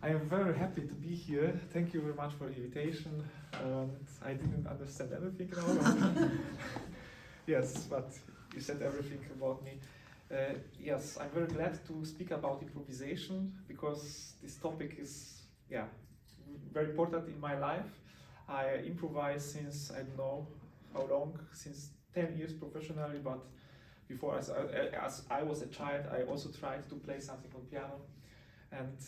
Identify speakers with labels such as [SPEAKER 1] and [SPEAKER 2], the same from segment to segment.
[SPEAKER 1] I am very happy to be here. Thank you very much for the invitation. I didn't understand everything now. Yes, but you said everything about me. Yes, I'm very glad to speak about improvisation because this topic is, very important in my life. I improvise since I don't know how long, since 10 years professionally, but before as I was a child, I also tried to play something on piano. And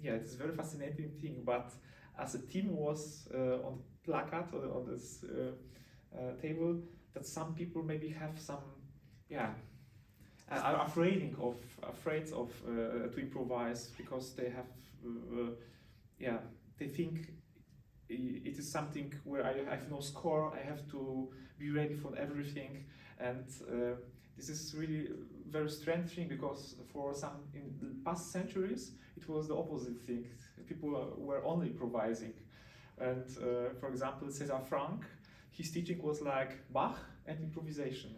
[SPEAKER 1] it's a very fascinating thing, but as a team was on the placard or on this table, that some people maybe have some, are afraid of to improvise because they have, they think it is something where I have no score, I have to be ready for everything, and this is really very strange thing because for some in the past centuries it was the opposite thing. People were only improvising, and for example, César Franck, his teaching was like Bach and improvisation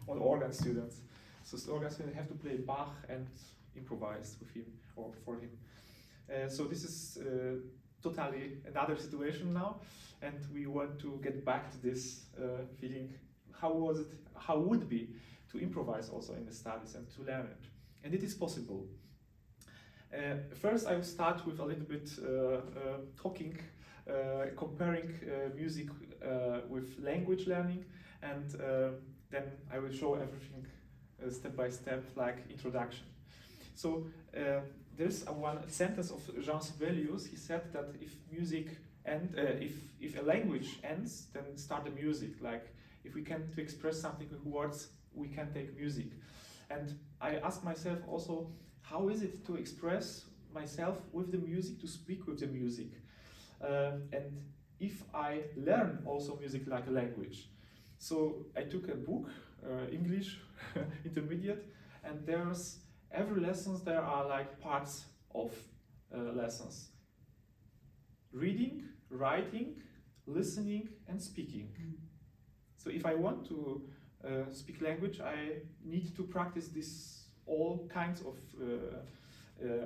[SPEAKER 1] on organ students. So the organ students have to play Bach and improvise with him or for him. So this is totally another situation now, and we want to get back to this feeling. How would it be to improvise also in the studies and to learn it? And it is possible. First, I will start with a little bit talking, comparing music with language learning, and then I will show everything step by step, like introduction. So there's one sentence of Jean Sibelius. He said that if music if a language ends, then start the music. Like if we can to express something with words, we can take music. And I ask myself also, how is it to express myself with the music, to speak with the music? And if I learn also music like a language. So I took a book, English intermediate, and there's every lessons there are like parts of lessons. Reading, writing, listening, and speaking. So if I want to speak language, I need to practice this all kinds of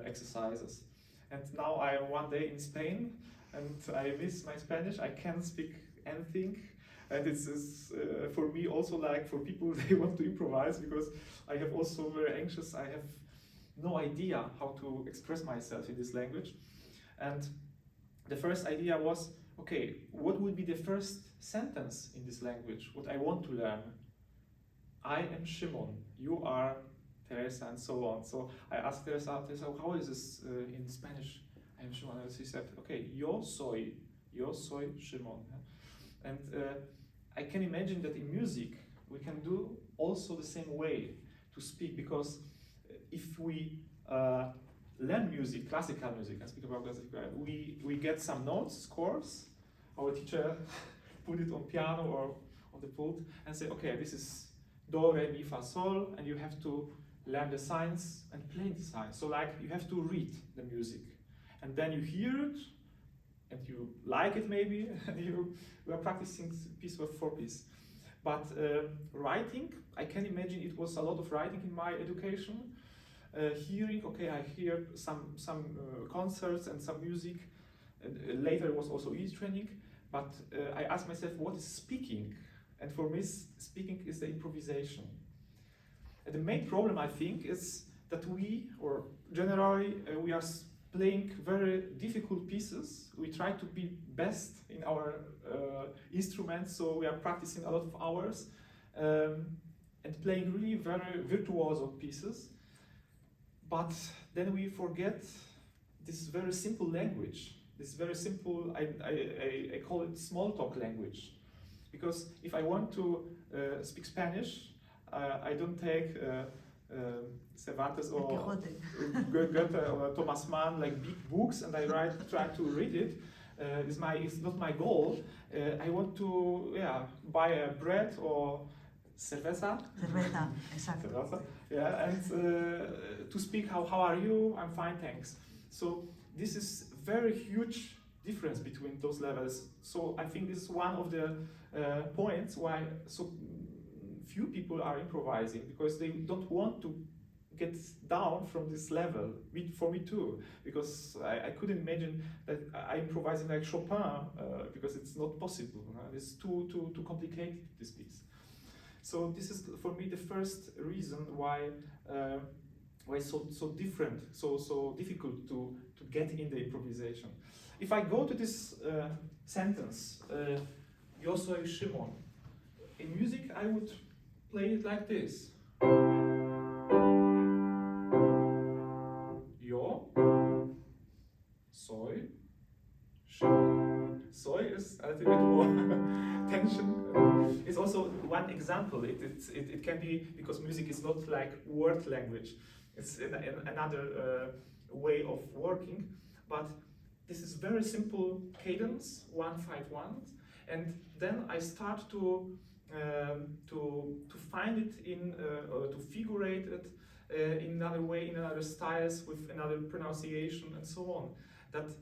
[SPEAKER 1] exercises. And now I am one day in Spain, and I miss my Spanish. I can't speak anything, and it's for me also like for people they want to improvise, because I have also very anxious. I have no idea how to express myself in this language, and the first idea was, okay, what would be the first sentence in this language? What I want to learn. I am Szymon. You are Teresa, and so on. So I asked Teresa, how is this in Spanish? I am Szymon. And she said, okay, yo soy Szymon. And I can imagine that in music we can do also the same way to speak, because if we learn music, classical music, and speak about classical, we get some notes, scores. Our teacher put it on piano or on the pult and say, okay, this is do, re, mi, fa, sol, and you have to learn the signs and play the signs. So like you have to read the music, and then you hear it, and you like it maybe, and you are practicing piece for piece. But writing, I can imagine it was a lot of writing in my education. Hearing, okay, I hear some concerts and some music. Later it was also easy training, but I asked myself, what is speaking? And for me, speaking is the improvisation. And the main problem, I think, is that we are playing very difficult pieces. We try to be best in our instruments, so we are practicing a lot of hours and playing really very virtuoso pieces. But then we forget this very simple language. This very simple, I call it small talk language. Because if I want to speak Spanish, I don't take Cervantes or Goethe or Thomas Mann, like big books, and I try to read it. It's not my goal. I want to buy a bread or cerveza,
[SPEAKER 2] exactly.
[SPEAKER 1] And to speak how are you? I'm fine, thanks. So this is very huge difference between those levels. So I think this is one of the points why so few people are improvising, because they don't want to get down from this level, for me too, because I couldn't imagine that I improvising like Chopin, because it's not possible. It's too complicated, this piece. So this is for me the first reason why it's so different, so difficult to get in the improvisation. If I go to this sentence, Yo soy Szymon, in music I would play it like this. Yo soy Szymon. Soy is a little bit more tension. It's also one example. It can be, because music is not like word language. It's another way of working. But this is very simple cadence, 1-5-1, and then I start to find it in, or to figurate it in another way, in another styles, with another pronunciation, and so on. That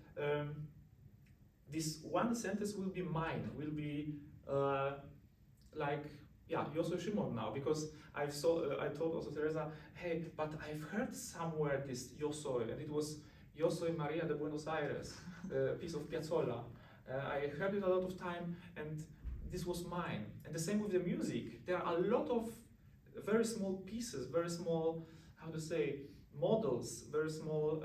[SPEAKER 1] this one sentence will be mine, will be like, yeah, Yo soy Szymon now, because I told also Teresa, hey, but I've heard somewhere this Yo soy, and it was Yo soy Maria de Buenos Aires, a piece of Piazzolla. I heard it a lot of time, and this was mine. And the same with the music. There are a lot of very small pieces, very small, how to say, models, very small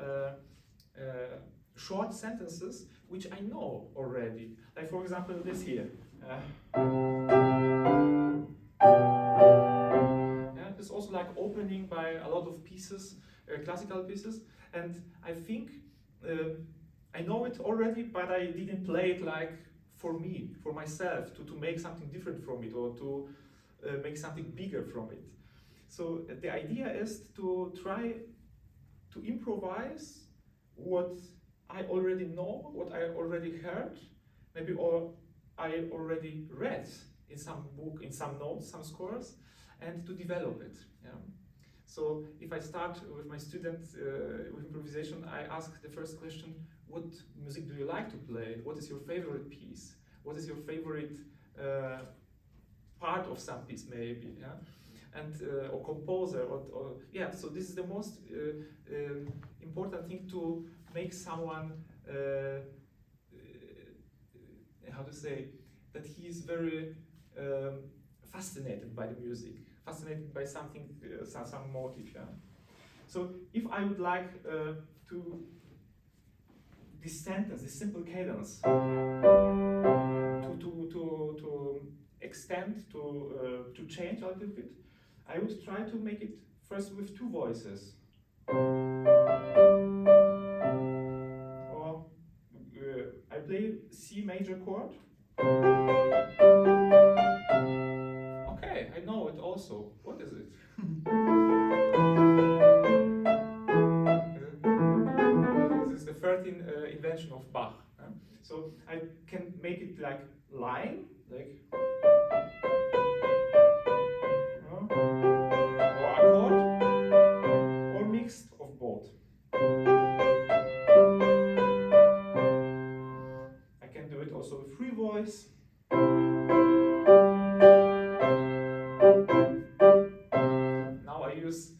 [SPEAKER 1] short sentences, which I know already. Like, for example, this here. It's also like opening by a lot of pieces, classical pieces, and I think I know it already, but I didn't play it like for me, for myself, to make something different from it, or to make something bigger from it. So the idea is to try to improvise what I already know, what I already heard, maybe or I already read in some book, in some notes, some scores, and to develop it. Yeah. So if I start with my students with improvisation, I ask the first question: what music do you like to play? What is your favorite piece? What is your favorite part of some piece, maybe? Yeah? And or composer, or yeah. So this is the most important thing, to make someone how to say, that he is very fascinated by the music, fascinated by something, some motive. Yeah? So if I would like to this sentence, this simple cadence, to extend, to change a little bit, I would try to make it first with two voices. Or I play C major chord. Okay, I know it also. What is it? This is the 13th invention of Bach. So I can make it like line, like, or accord, or mixed of both. I can do it also with free voice. Now I use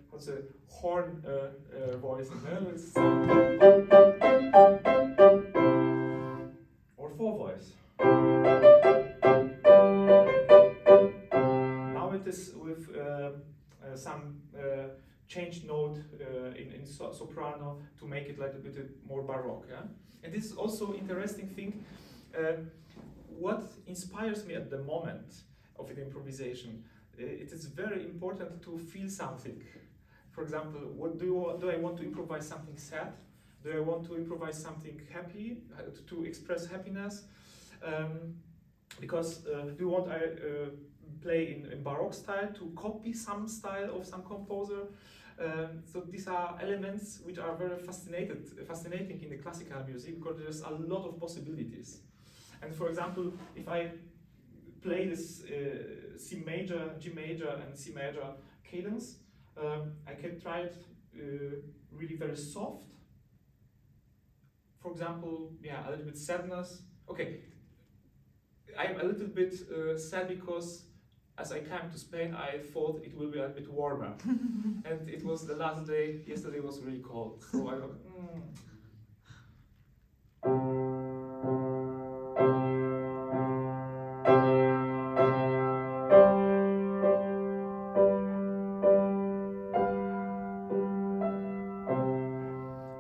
[SPEAKER 1] what's a horn voice, or four voice. Now it is with some changed note in soprano to make it like a bit more baroque. Yeah? And this is also interesting thing. What inspires me at the moment of an improvisation, it is very important to feel something. For example, what do I want to improvise something sad? Do I want to improvise something happy, to express happiness? Because do you want play in Baroque style, to copy some style of some composer? So these are elements which are very fascinating in the classical music, because there's a lot of possibilities. And for example, if I play this C major, G major, and C major cadence, I can try it really very soft. For example, yeah, a little bit sadness. Okay, I'm a little bit sad because as I came to Spain, I thought it will be a bit warmer. And it was the last day, yesterday was really cold. So I thought,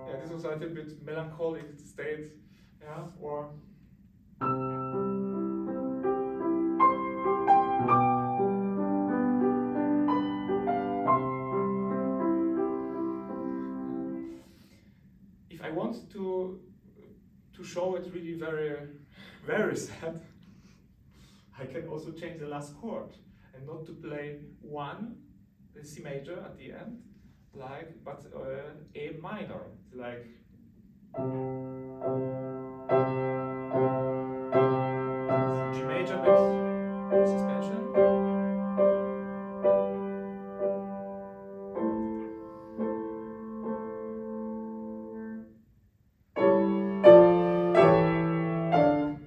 [SPEAKER 1] yeah, this was a little bit melancholic state, yeah, or if I want to show it really very, very sad, I can also change the last chord and not to play one C major at the end, like, but A minor, like. G major with suspension.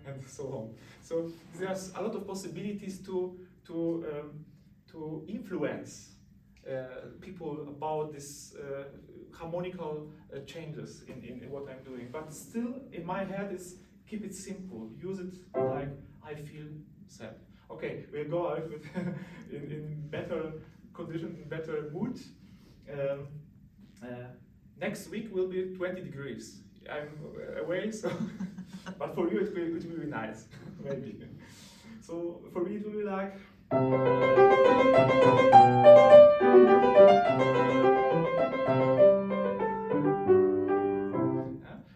[SPEAKER 1] And so on. So there's a lot of possibilities to influence people about this harmonical changes in what I'm doing. But still, in my head, is keep it simple. Use it like I feel sad. Okay, we'll go out with in better condition, in better mood. Next week will be 20 degrees. I'm away, so but for you it will be nice, maybe. So for me it will be like.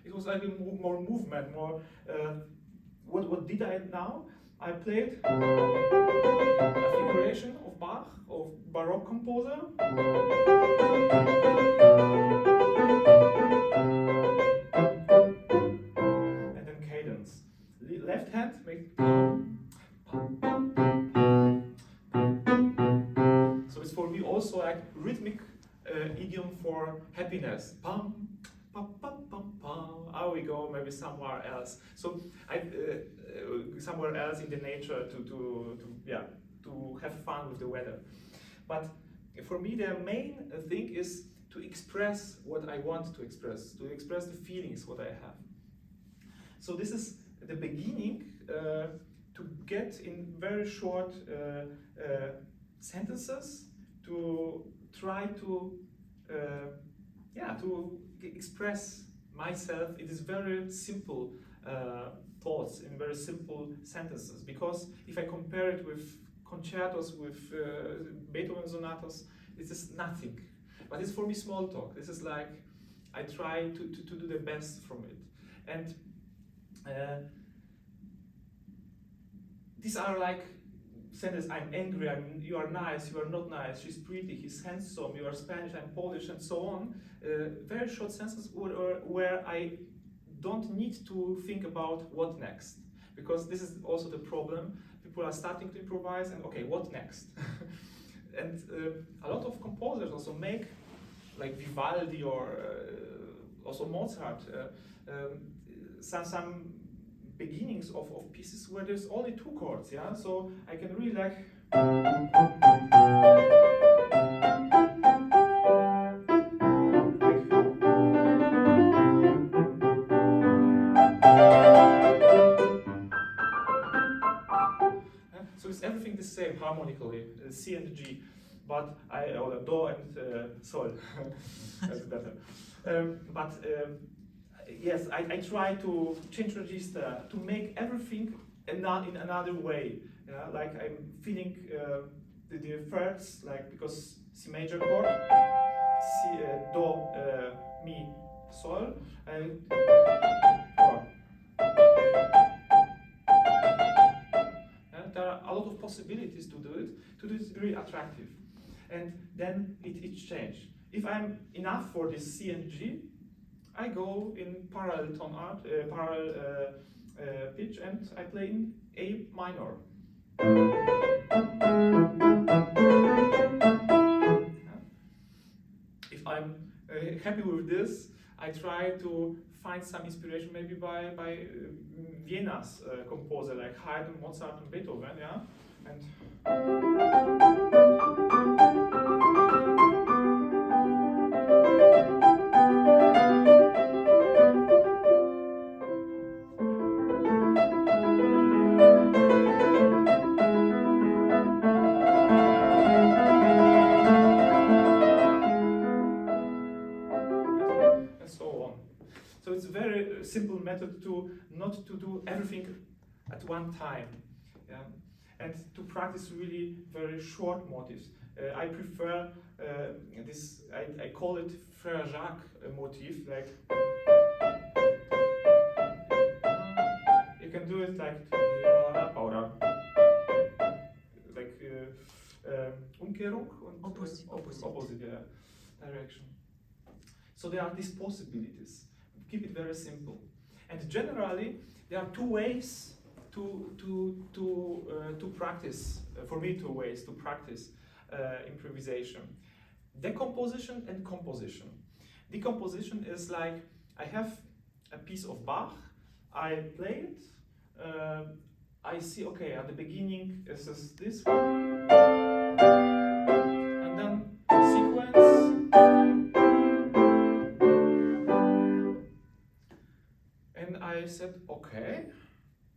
[SPEAKER 1] It was like more movement, more. What did I now? I played a figuration of Bach, of Baroque composer. And then cadence. Left hand makes. So it's for me also like rhythmic idiom for happiness. Pam, pam, pam, pam, pam. I will go maybe somewhere else. So I somewhere else in the nature to have fun with the weather. But for me, the main thing is to express what I want to express the feelings what I have. So this is the beginning to get in very short sentences to try to express myself. It is very simple thoughts in very simple sentences, because if I compare it with concertos, with Beethoven sonatas, this is nothing. But it's for me small talk. This is like I try to do the best from it. And these are like sentences. I'm angry, you are nice, you are not nice, she's pretty, he's handsome, you are Spanish, I'm Polish, and so on. Very short sentences where I don't need to think about what next. Because this is also the problem. People are starting to improvise and okay, what next? And a lot of composers also make, like Vivaldi or also Mozart, some beginnings of pieces where there's only two chords, yeah? So I can really like. So it's everything the same harmonically, C and G, but or Do and Sol. That's better. Yes, I try to change register, to make everything in another way. Yeah? Like I'm feeling the first, like because C major chord, C, Do, Mi, Sol, and there are a lot of possibilities to do it really attractive. And then it changes. If I'm enough for this C and G, I go in parallel tone art, parallel pitch, and I play in A minor. If I'm happy with this, I try to find some inspiration maybe by Vienna's composer like Haydn, Mozart, and Beethoven, yeah, and So it's a very simple method to not to do everything at one time, yeah? And to practice really very short motifs. I prefer this. I call it Frère Jacques motif. Like you can do it like Umkehrung und opposite, yeah, direction. So there are these possibilities. Keep it very simple. And generally, there are two ways to practice. For me, two ways to practice improvisation: decomposition and composition. Decomposition is like I have a piece of Bach, I play it, I see, okay, at the beginning this is this one, and then sequence. And I said, okay,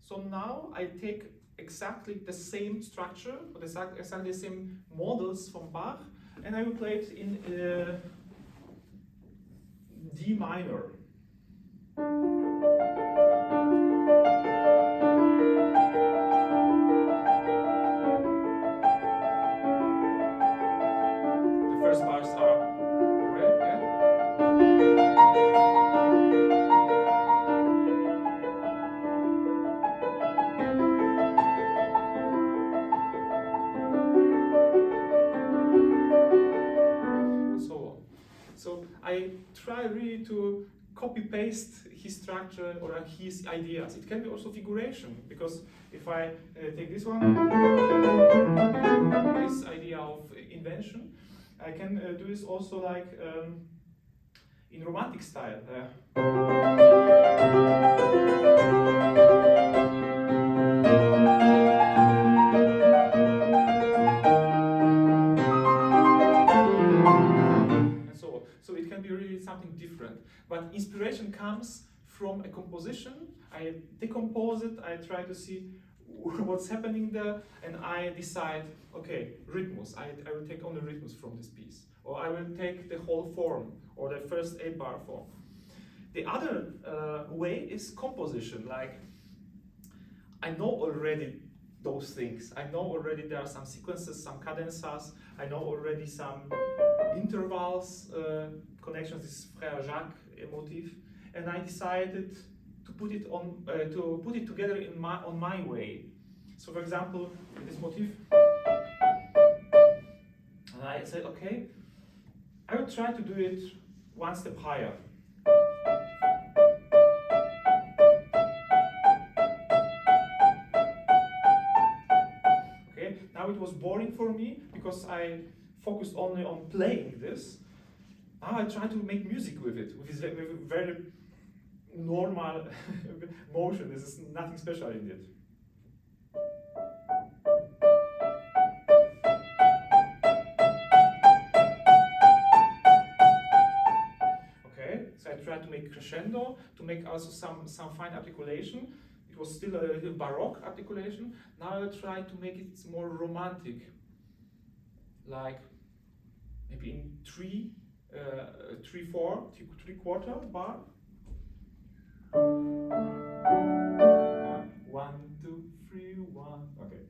[SPEAKER 1] so now I take exactly the same structure, or exactly the same models from Bach, and I will play it in D minor. The first bars are red, yeah? So I try really to copy-paste his structure or his ideas. It can be also figuration, because if I take this one, this idea of invention, I can do this also like in romantic style. So it can be really something different. But inspiration comes from a composition. I decompose it, I try to see what's happening there, and I decide, okay, rhythms. I will take only rhythms from this piece. Or I will take the whole form, or the first 8-bar form. The other way is composition. Like, I know already those things. I know already there are some sequences, some cadenzas. I know already some intervals, connections, this Frère Jacques motif, and I decided to put it on, to put it together on my way. So, for example, this motif, and I said, okay, I will try to do it one step higher. Okay, now it was boring for me because I focused only on playing this. Now I try to make music with it, with this very normal motion. This is nothing special in it. Okay, so I try to make crescendo, to make also some fine articulation. It was still a little baroque articulation. Now I try to make it more romantic, like maybe in 3/4 bar. 1, 2, 3, 1. Okay.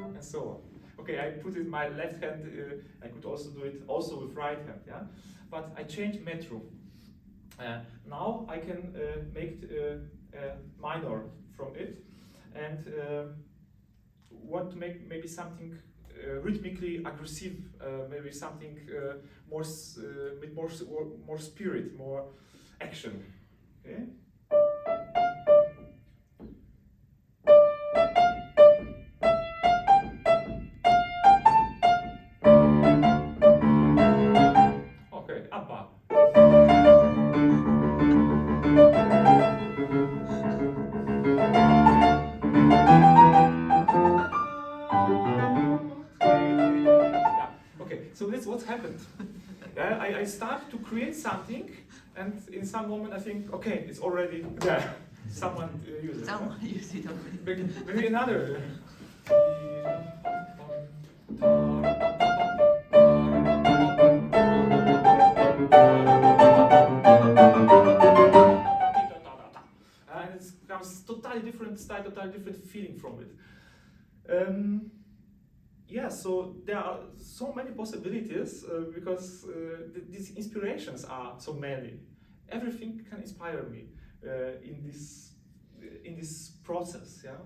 [SPEAKER 1] And so on. Okay, I put it in my left hand. I could also do it also with right hand. Yeah, but I changed metro. Now I can make minor from it, and want to make maybe something rhythmically aggressive, maybe something with more spirit, more action. Okay. what happened. I start to create something, and in some moment I think, okay, it's already there. Someone uses it.
[SPEAKER 2] Someone uses it already.
[SPEAKER 1] Maybe another. And it becomes totally different style, totally different feeling from it. Yeah, so there are so many possibilities because these inspirations are so many. Everything can inspire me in this process. Yeah,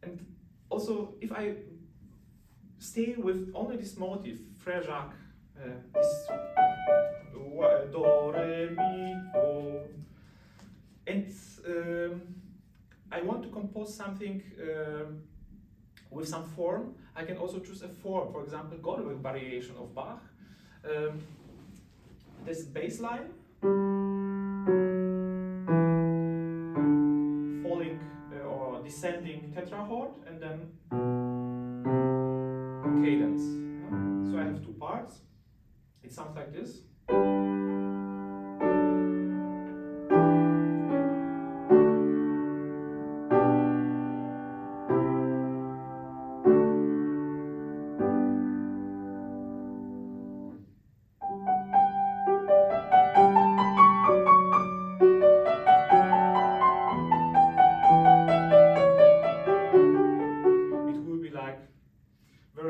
[SPEAKER 1] and also if I stay with only this motif, Frère Jacques, this do re mi do, and I want to compose something with some form. I can also choose a form, for example, Goldberg variation of Bach. This bass line, falling or descending tetrachord, and then cadence. So I have two parts. It sounds like this.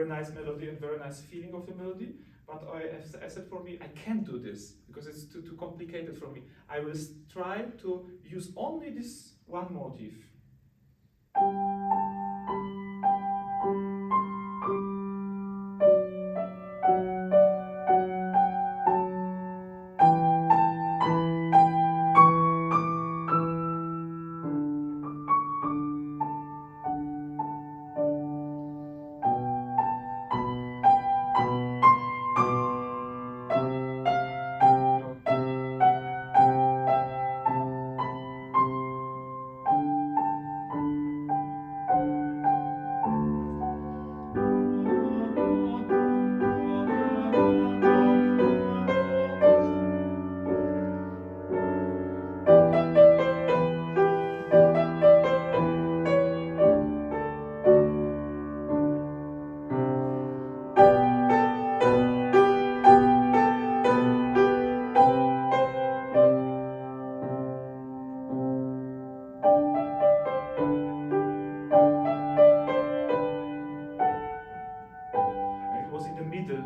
[SPEAKER 1] Nice melody and very nice feeling of the melody, but as I said, for me, I can't do this because it's too complicated for me. I will try to use only this one motif.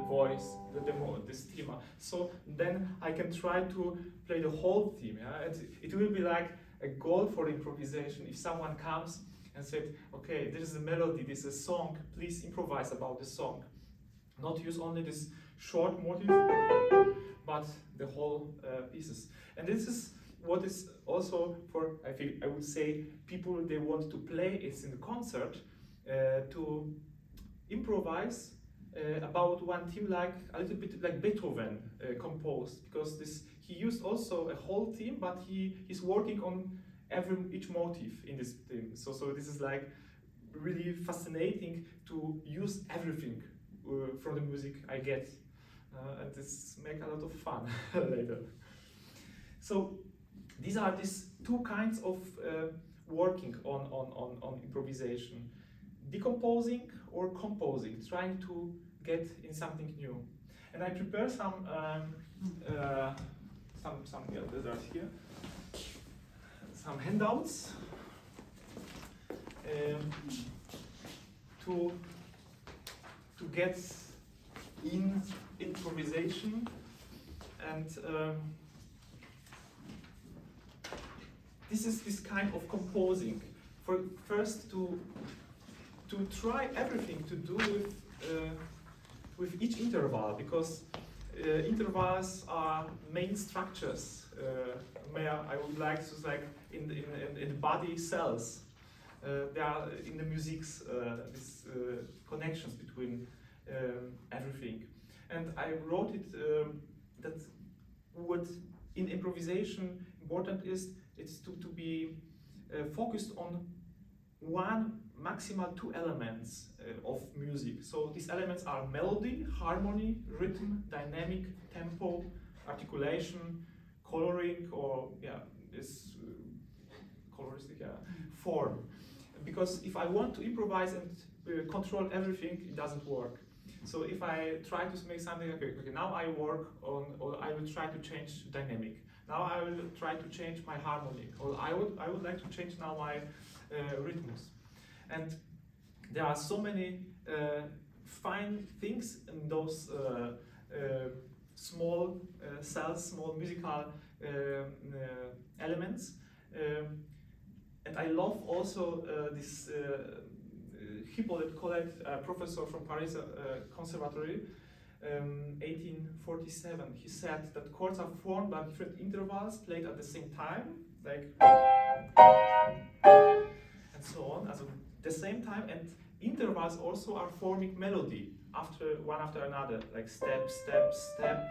[SPEAKER 1] Voice, this theme. So then I can try to play the whole theme. Yeah? It will be like a goal for improvisation. If someone comes and said, okay, this is a melody, this is a song, please improvise about the song. Not use only this short motif, but the whole pieces. And this is what is also for, I would say, people they want to play it in the concert, to improvise about one theme, like a little bit like Beethoven composed, because he used also a whole theme, but he's working on each motif in this theme. So this is like really fascinating to use everything from the music I get, and this make a lot of fun later. So these are these two kinds of working on improvisation: decomposing or composing, trying to get in something new. And I prepare some yeah, these are here, some handouts to get in improvisation, and this is this kind of composing. First to try everything to do with each interval, because intervals are main structures. I would like to like in the body cells. There are in the musics these connections between everything, and I wrote it that what in improvisation important is it's to be focused on one, maximal two elements of music. So these elements are melody, harmony, rhythm, dynamic, tempo, articulation, coloring, or this coloristic form. Because if I want to improvise and control everything, it doesn't work. So if I try to make something, okay, now I work on, or I will try to change dynamic. Now I will try to change my harmony, or I would like to change now my rhythms. And there are so many fine things in those small cells, small musical elements. And I love also this Hippolyte Collet, professor from Paris Conservatory, 1847. He said that chords are formed by different intervals played at the same time, like and so on, at the same time, and intervals also are forming melody one after another, like step, step, step,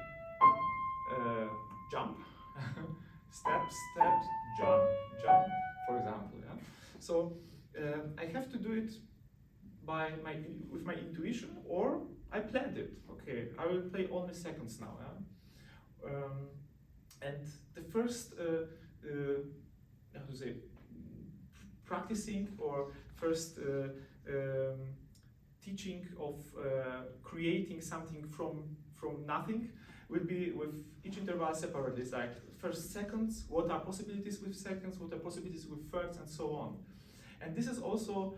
[SPEAKER 1] jump, step, step, jump, jump, for example. Yeah? So I have to do it with my intuition, or I planned it. Okay, I will play only seconds now. Yeah? And the first, how to say, practicing or first teaching of creating something from nothing will be with each interval separately. It's like first seconds, what are possibilities with seconds, what are possibilities with thirds, and so on. And this is also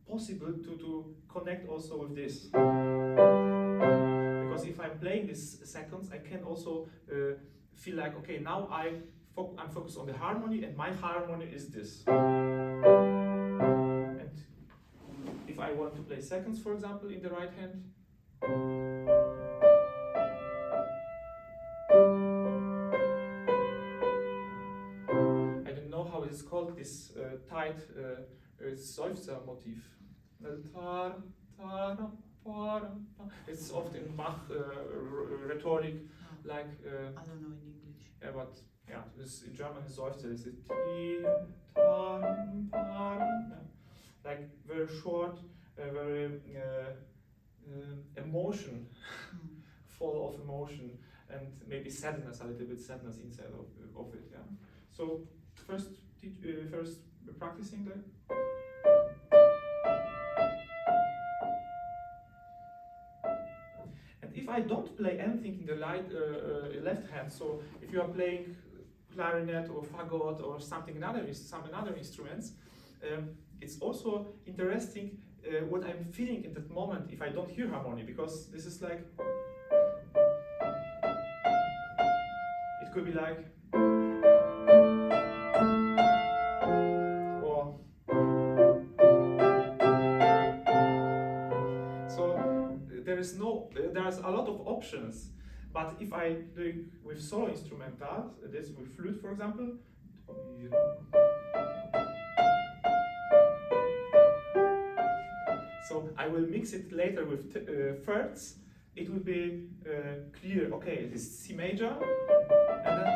[SPEAKER 1] possible to connect also with this. Because if I'm playing these seconds, I can also feel like, okay, now I'm focused on the harmony, and my harmony is this. And if I want to play seconds, for example, in the right hand, I don't know how it's called, this tight Seufzer motif. It's often in Bach rhetoric, like.
[SPEAKER 2] I don't know in English.
[SPEAKER 1] Yeah, but this in German is Seufzer. It's like very short, very emotion, full of emotion, and maybe sadness, a little bit sadness inside of it. Yeah. So first practicing that. And if I don't play anything in the left hand, so if you are playing clarinet or fagot or some other instruments, it's also interesting what I'm feeling in that moment if I don't hear harmony, because this is like, it could be like, or so there's a lot of options. But if I do it with solo instrumental, this with flute, for example, so I will mix it later with thirds. It will be clear. Okay, it is C major, and then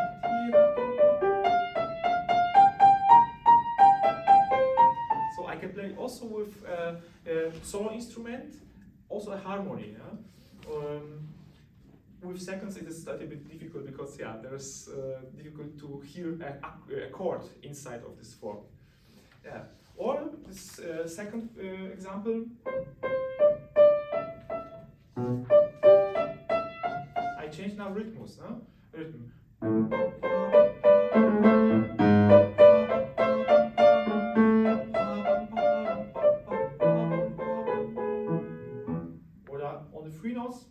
[SPEAKER 1] so I can play also with solo instrument, also a harmony. Yeah? With seconds it is a little bit difficult because there's difficult to hear a chord inside of this form. Yeah. Or this second example, I change now rhythms. No? Rhythm. Or on the three notes.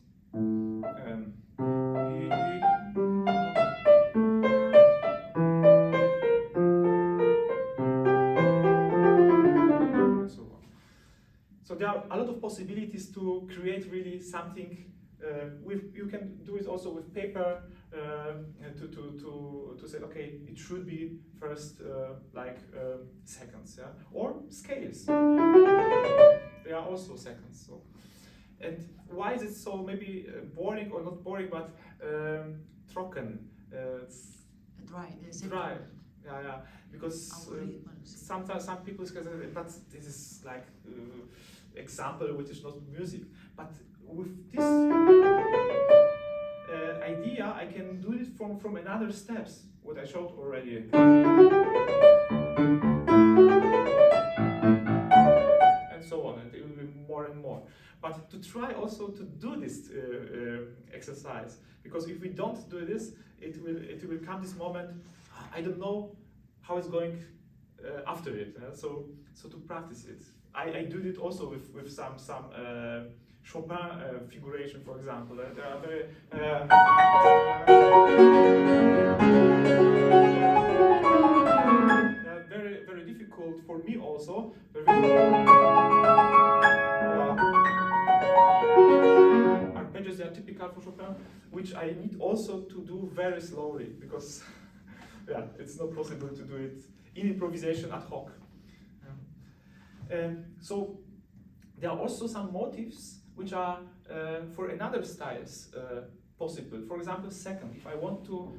[SPEAKER 1] So there are a lot of possibilities to create really something. You can do it also with paper to say, okay, it should be first seconds, yeah, or scales. They are also seconds. So. And why is it so maybe boring, or not boring, but trocken?
[SPEAKER 2] Dry.
[SPEAKER 1] Dry. yeah, because sometimes some people say, but this is like example which is not music. But with this idea, I can do it from another steps, what I showed already. And so on, and it will be more and more. But to try also to do this exercise, because if we don't do this, it will come this moment, I don't know how it's going after it. So to practice it. I do it also with some Chopin figuration, for example. They are very very difficult for me also. Arpeggios are typical for Chopin, which I need also to do very slowly because yeah, it's not possible to do it in improvisation ad hoc. So there are also some motifs which are for another styles possible. For example, second, if I want to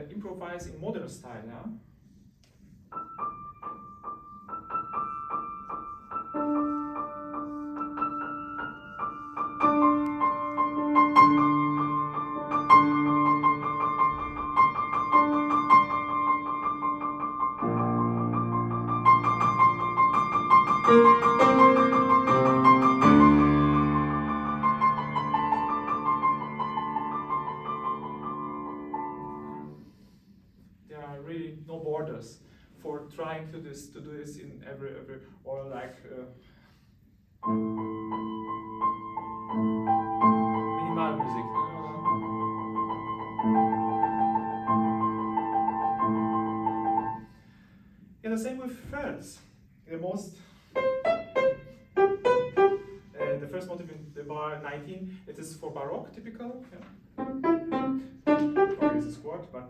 [SPEAKER 1] improvise in modern style, yeah? There are really no borders for trying to do this in every or like minimal music. Yeah, the same with thirds. The most the first motive in the bar 19, it is for Baroque typical. Yeah. Okay, it's a squat, but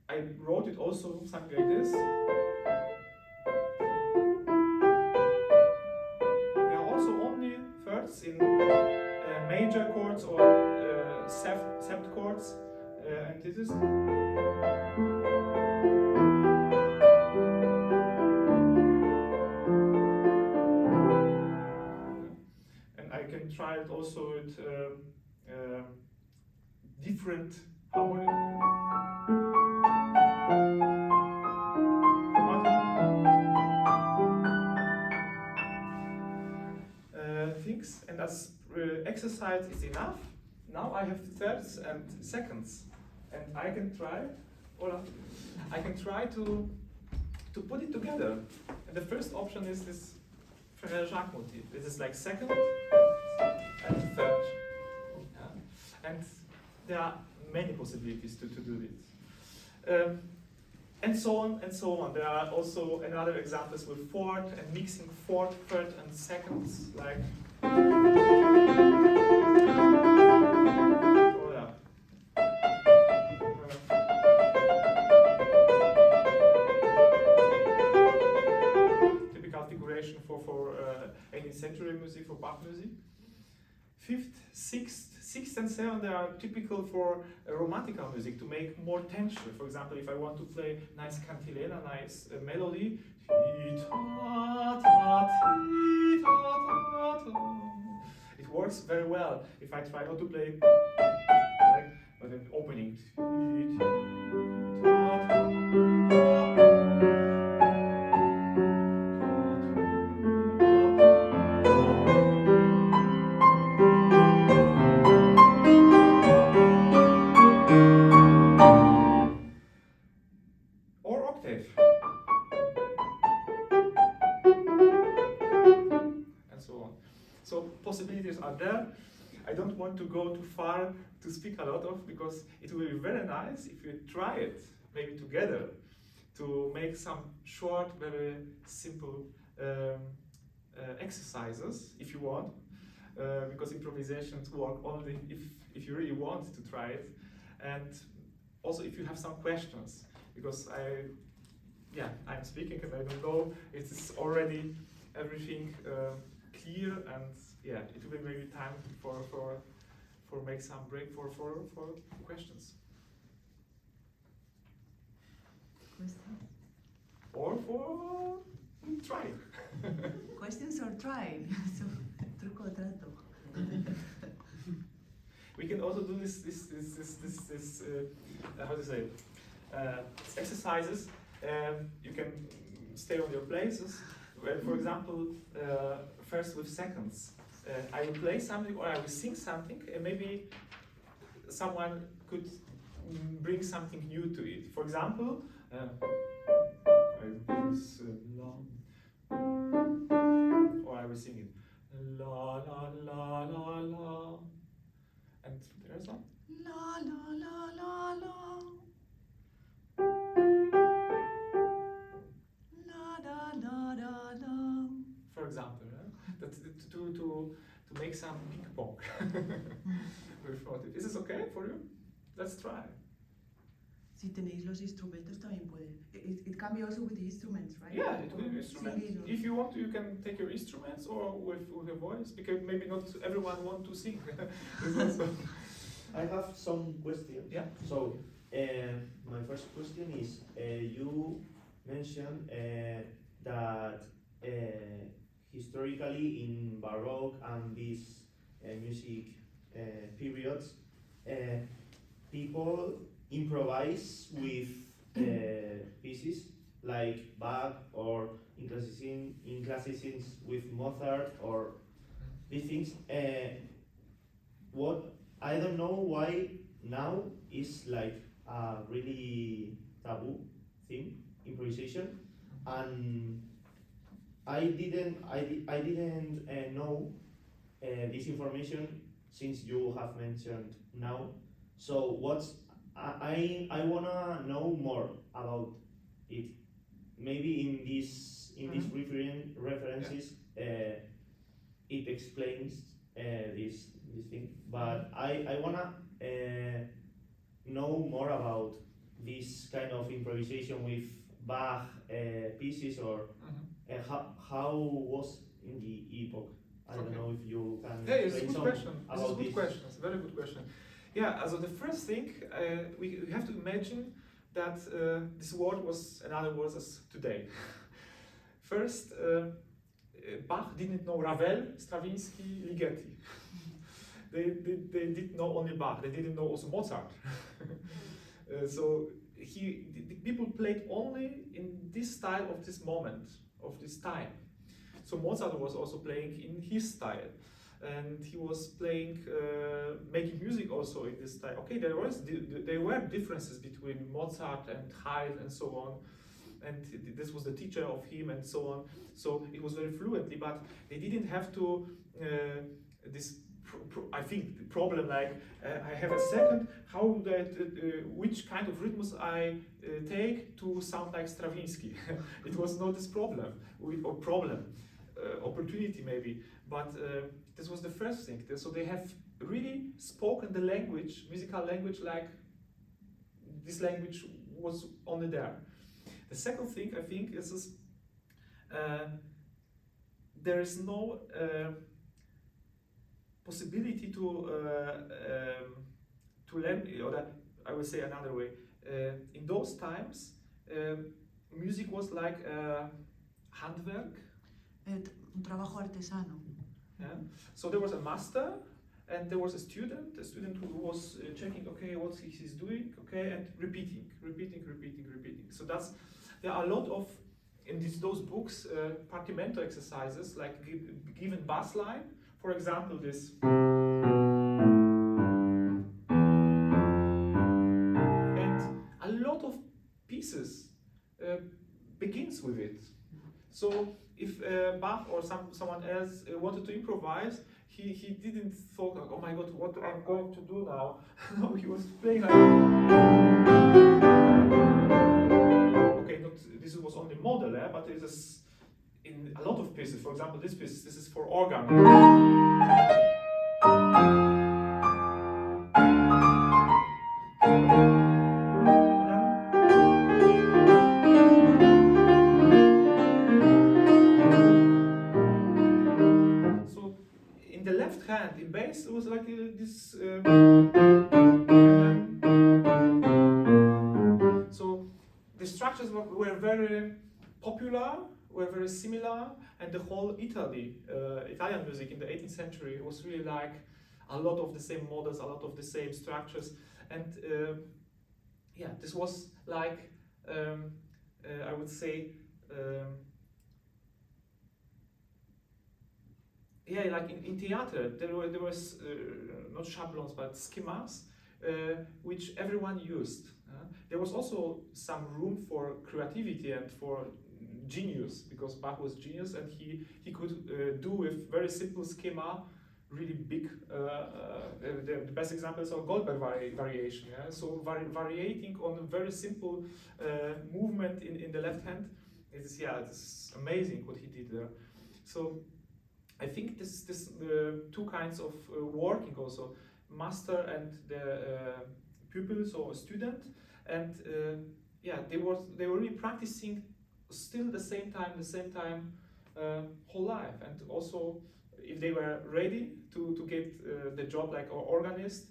[SPEAKER 1] I wrote it also something like this. There are also only thirds in major chords or sept chords, and this is. And I can try it also with different harmony. Things, and as exercise is enough, now I have thirds and seconds, and I can try to put it together. And the first option is this Jacques motif. This is like second and third. Yeah. And there are many possibilities to do this. And so on and so on. There are also another examples with fourth and mixing fourth, third, and seconds, like. Oh yeah. Typical figuration for 18th century music, for Bach music. Fifth, sixth, and seventh, they are typical for romantical music to make more tension. For example, if I want to play nice cantilena, nice melody, it works very well. If I try not to play like an opening. So possibilities are there. I don't want to go too far to speak a lot of, because it will be very nice if you try it, maybe together, to make some short, very simple exercises, if you want, because improvisations work only if you really want to try it, and also if you have some questions, because I'm speaking and I don't know, it is already everything clear, and yeah, it will be maybe time for make some break for questions.
[SPEAKER 2] Questions?
[SPEAKER 1] Or for try.
[SPEAKER 2] Questions or try? So, truco o trato.
[SPEAKER 1] We can also do this how to say it? Exercises. You can stay on your places. For example, first with seconds. I will play something or I will sing something, and maybe someone could bring something new to it. For example, or I will sing it la la la la la, and there's one
[SPEAKER 2] La la la la la. La da da da da.
[SPEAKER 1] for example, that to make some ping pong. Is this okay for you? Let's try.
[SPEAKER 2] Si tenéis los instrumentos también puede. It can be also with the instruments, right?
[SPEAKER 1] Yeah, it will be instruments.
[SPEAKER 2] Singing or-
[SPEAKER 1] If you want, you can take your instruments or with your voice, because maybe not everyone want to sing.
[SPEAKER 3] I have some questions.
[SPEAKER 1] Yeah.
[SPEAKER 3] So, my first question is, you mentioned that historically in Baroque and these music periods, people improvise with pieces like Bach, or in classicism with Mozart, or these things. What I don't know why now is like a really taboo thing, improvisation, and I didn't know this information since you have mentioned now. So I wanna know more about it. Maybe in these references it explains this thing, but I wanna know more about this kind of improvisation with Bach pieces, or how was in the epoch. I don't know if you can
[SPEAKER 1] Yeah, it's a
[SPEAKER 3] explain
[SPEAKER 1] good
[SPEAKER 3] some
[SPEAKER 1] question. This is a
[SPEAKER 3] about
[SPEAKER 1] good
[SPEAKER 3] this.
[SPEAKER 1] question. It's a very good question. Yeah, so the first thing we have to imagine that this word was another word as today. First, Bach didn't know Ravel, Stravinsky, Ligeti. They didn't know only Bach. They didn't know also Mozart. So the people played only in this style of this moment, of this time. So Mozart was also playing in his style, and he was playing, making music also in this style. Okay, there were differences between Mozart and Haydn and so on, and this was the teacher of him and so on. So it was very fluently, but they didn't have to I think the problem like I have a second, how that which kind of rhythms I take to sound like Stravinsky. It was not this problem opportunity maybe, but this was the first thing. So they have really spoken the language, musical language, like this language was only there. The second thing I think is there is no possibility to learn, or that I will say another way. In those times, music was like handwerk.
[SPEAKER 2] Un trabajo artesano.
[SPEAKER 1] Yeah? So there was a master and there was a student who was checking, okay, what he's doing, okay, and repeating. So there are a lot of, in those books, partimento exercises, like given bass line, for example, this. And a lot of pieces begins with it. So if Bach or someone else wanted to improvise, he didn't thought, like, oh my God, what I'm going to do now? No, he was playing like. Okay, this was only model, but it is in a lot of pieces. For example, this piece, this is for organ. So popular, were very similar, and the whole Italian music in the 18th century was really like a lot of the same models, a lot of the same structures, and yeah, this was like I would say. Yeah, like in theater, there was not schablons but schemas, which everyone used. There was also some room for creativity and for genius, because Bach was genius and he could do with very simple schema really big. The best example is our Goldberg variation. Yeah? So varying on a very simple movement in the left hand. It's amazing what he did there. So I think this two kinds of working also, master and the pupil, so a student, and yeah, they were really practicing still the same time whole life, and also if they were ready to get the job like organist,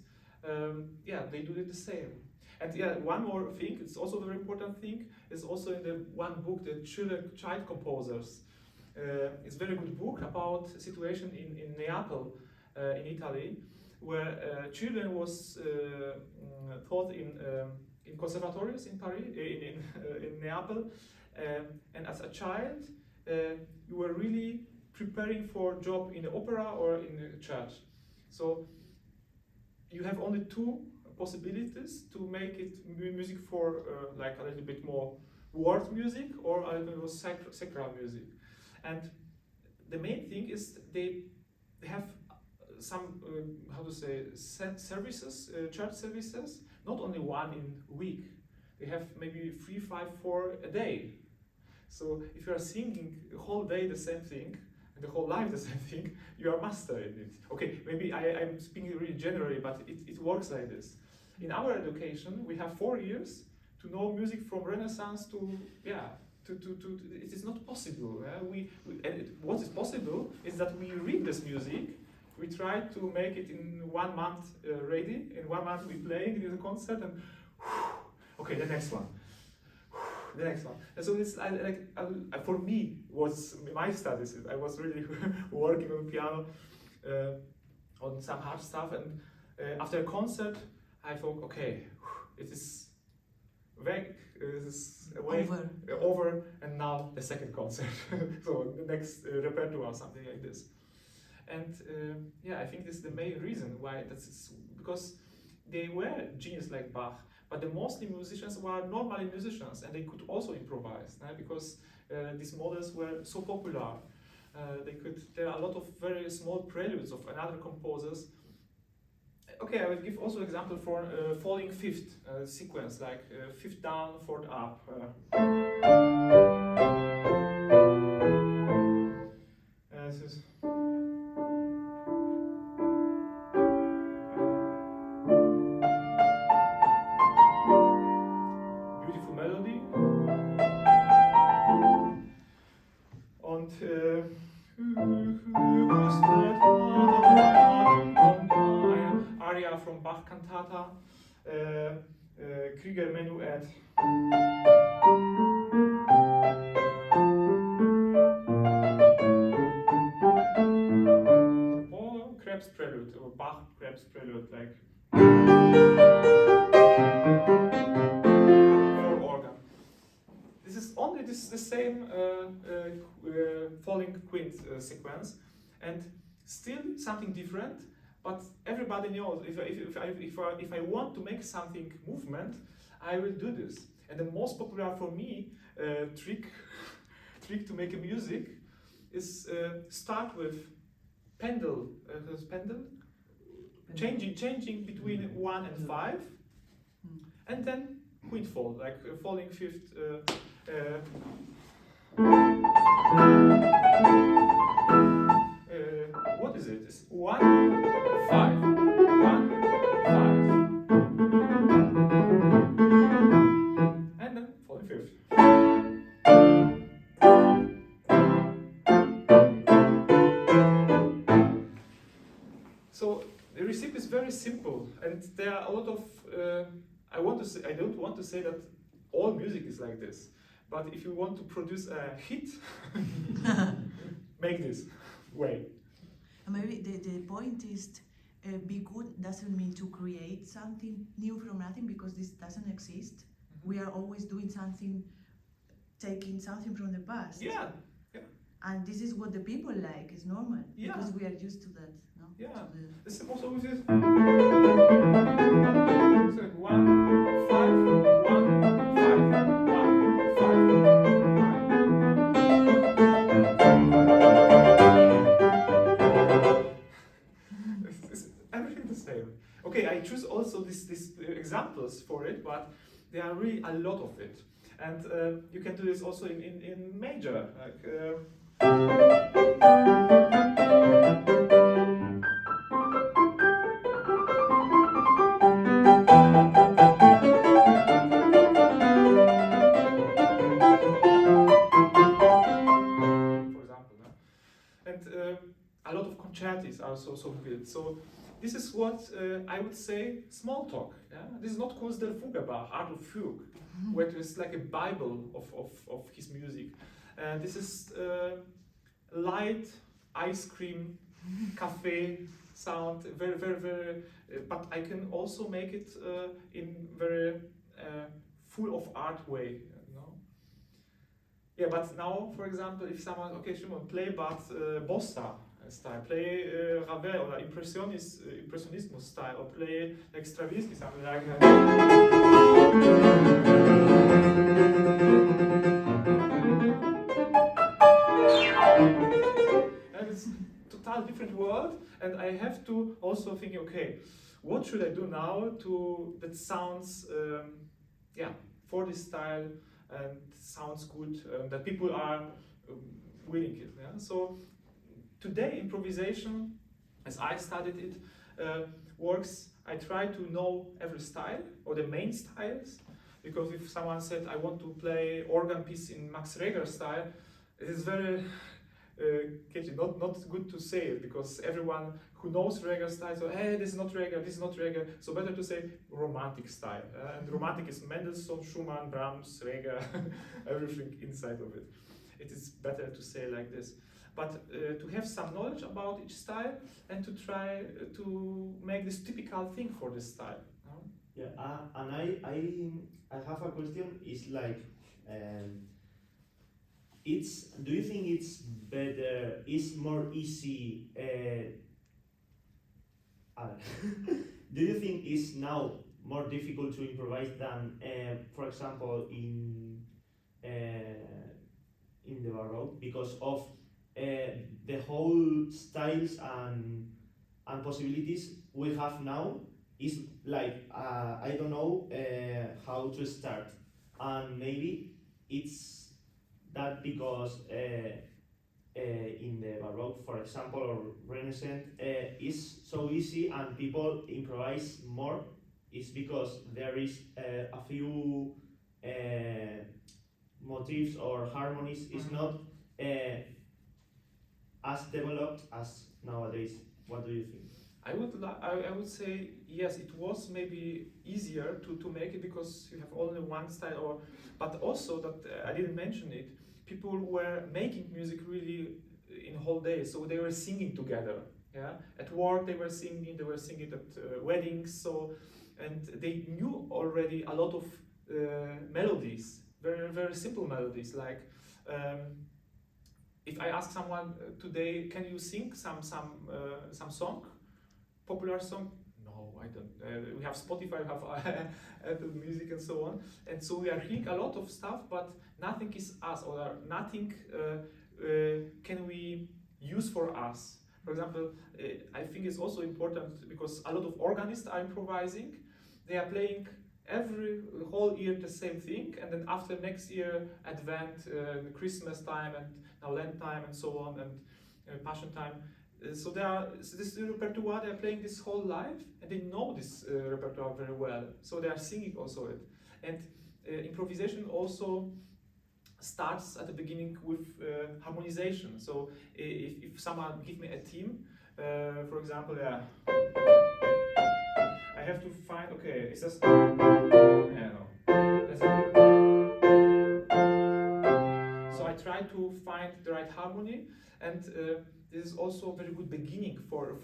[SPEAKER 1] yeah, they do it the same. And yeah, one more thing, it's also a very important thing, is also in the one book, the Child Composers. It's a very good book about situation in Neapel, in Italy, where children was taught in conservatories in Paris, in Neapel, and as a child, you were really preparing for a job in the opera or in the church. So you have only two possibilities to make it music for like a little bit more world music or a little bit more sacral music. And the main thing is they have some, how to say, services, church services, not only one in a week. They have maybe 3, 5, 4 a day. So if you are singing the whole day the same thing, and the whole life the same thing, you are master in it. Okay, maybe I'm speaking really generally, but it works like this. In our education, we have 4 years to know music from Renaissance to, yeah, it is not possible. What is possible is that we read this music, we try to make it in 1 month ready, in 1 month we play it in the concert, and okay, the next one. The next one. And so it's for me was my studies. I was really working on piano, on some hard stuff, and after a concert, I thought, okay, it is back, it is away, over, and now the second concert. So the next repertoire, something like this. And yeah, I think this is the main reason why that's because they were genius like Bach. But the mostly musicians were normally musicians, and they could also improvise, because these models were so popular. There are a lot of very small preludes of another composers. Okay, I will give also example for falling fifth sequence, like fifth down, fourth up. This is beautiful melody. Und aria from Bach cantata, Krieger Menuet. Or Krebs Prelude, or Bach Krebs Prelude, like for organ. This is only the same falling quint sequence, and still something different. But everybody knows if I want to make something movement, I will do this. And the most popular for me trick to make a music is start with pendle, changing between 1 and 5, and then quint fall, like falling fifth. What is it? It's 1, 5, 1, 5, and then falling fifth. So the recipe is very simple, and there are a lot of. I don't want to say that all music is like this, But if you want to produce a hit, make this way.
[SPEAKER 2] And maybe the point is be good doesn't mean to create something new from nothing, because this doesn't exist. We are always doing something, taking something from the past.
[SPEAKER 1] Yeah.
[SPEAKER 2] And this is what the people like, it's normal.
[SPEAKER 1] Yeah.
[SPEAKER 2] Because we are used to that. No?
[SPEAKER 1] Yeah.
[SPEAKER 2] To
[SPEAKER 1] This is also with this. So 1, 5, 1, 5, 1, 5. It's everything the same. Okay, I choose also these examples for it, but there are really a lot of it. And you can do this also in major. Like, and a lot of concertis are so built. So this is what I would say small talk. Yeah? This is not Kurs der Fuge, but art of fugue, where it is like a bible of his music. This is light ice cream cafe sound, very. But I can also make it in very full of art way. Yeah, but now, for example, if someone, okay, Szymon, play but bossa style, play Ravel or impressionismus style, or play like Stravinsky, something like that. And it's a total different world, and I have to also think, okay, what should I do now that sounds, for this style, and sounds good, that people are willing it. Yeah? So today improvisation, as I studied it, works. I try to know every style or the main styles, because if someone said I want to play organ piece in Max Reger style, it is very catchy. Not good to say it, because everyone who knows Reger style, so hey, this is not Reger, this is not Reger. So better to say romantic style. And romantic is Mendelssohn, Schumann, Brahms, Reger, everything inside of it. It is better to say like this. But to have some knowledge about each style and to try to make this typical thing for this style.
[SPEAKER 3] Yeah, and I have a question. It's like, do you think it's better? It's more easy. Do you think it's now more difficult to improvise than, for example, in the Baroque, because of the whole styles and possibilities we have now? Is like I don't know how to start, and maybe it's that because in the Baroque, for example, or Renaissance, is so easy and people improvise more. It's because there is a few motifs or harmonies. It's not as developed as nowadays. What do you think?
[SPEAKER 1] I would say yes, it was maybe easier to make it because you have only one style, but also that I didn't mention it. People were making music really in whole day, so they were singing together. Yeah, at work they were singing at weddings. So, and they knew already a lot of melodies, very simple melodies. Like if I ask someone today, can you sing some song? Popular song? No, I don't. We have Spotify, we have Apple Music and so on. And so we are hearing a lot of stuff, but nothing is us, or nothing can we use for us. For example, I think it's also important because a lot of organists are improvising. They are playing every whole year the same thing, and then after next year, Advent, Christmas time, and now Lent time, and so on, and Passion time. So this repertoire, they are playing this whole life, and they know this repertoire very well. So they are singing also it. And improvisation also starts at the beginning with harmonization. So if someone give me a theme, for example, I have to find, okay, it's just, yeah, no. I try to find the right harmony, and this is also a very good beginning for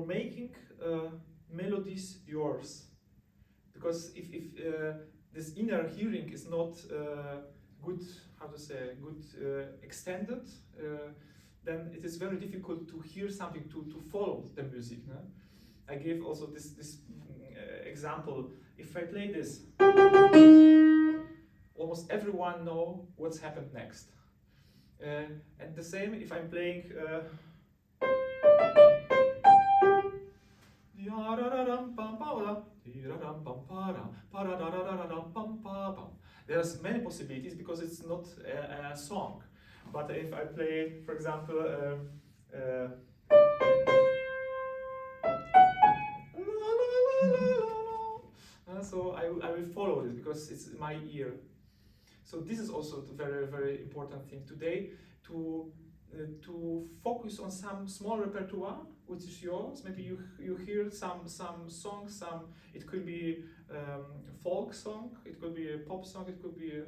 [SPEAKER 1] making melodies yours. Because if this inner hearing is not good, how to say, good extended, then it is very difficult to hear something, to follow the music. No? I gave also this example. If I play this, almost everyone know what's happened next. And the same if I'm playing there's many possibilities because it's not a song. But if I play, for example, so I will follow this because it's my ear. So this is also a very, very important thing today, to focus on some small repertoire which is yours. Maybe you hear some songs, it could be a folk song, it could be a pop song, it could be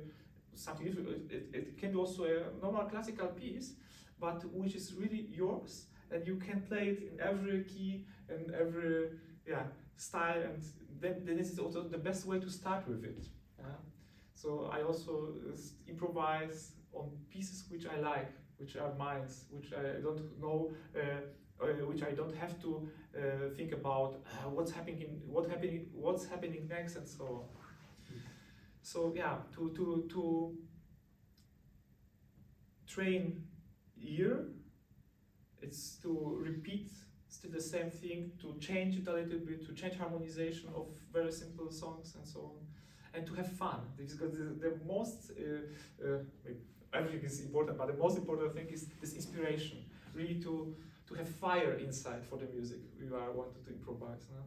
[SPEAKER 1] something different. It can be also a normal classical piece, but which is really yours, and you can play it in every key and every style, and then this is also the best way to start with it. So I also improvise on pieces which I like, which are mine, which I don't know, which I don't have to think about what's happening next, and so on. So yeah, to train ear, it's to repeat still the same thing, to change it a little bit, to change harmonization of very simple songs and so on, and to have fun. Because the most, everything is important, but the most important thing is this inspiration, really to have fire inside for the music you are wanting to improvise. No?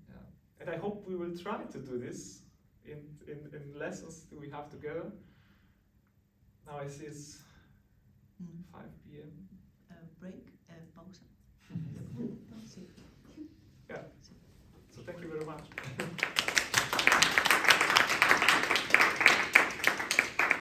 [SPEAKER 1] Yeah. And I hope we will try to do this in lessons that we have together. Now I see it's 5 p.m.
[SPEAKER 2] Break.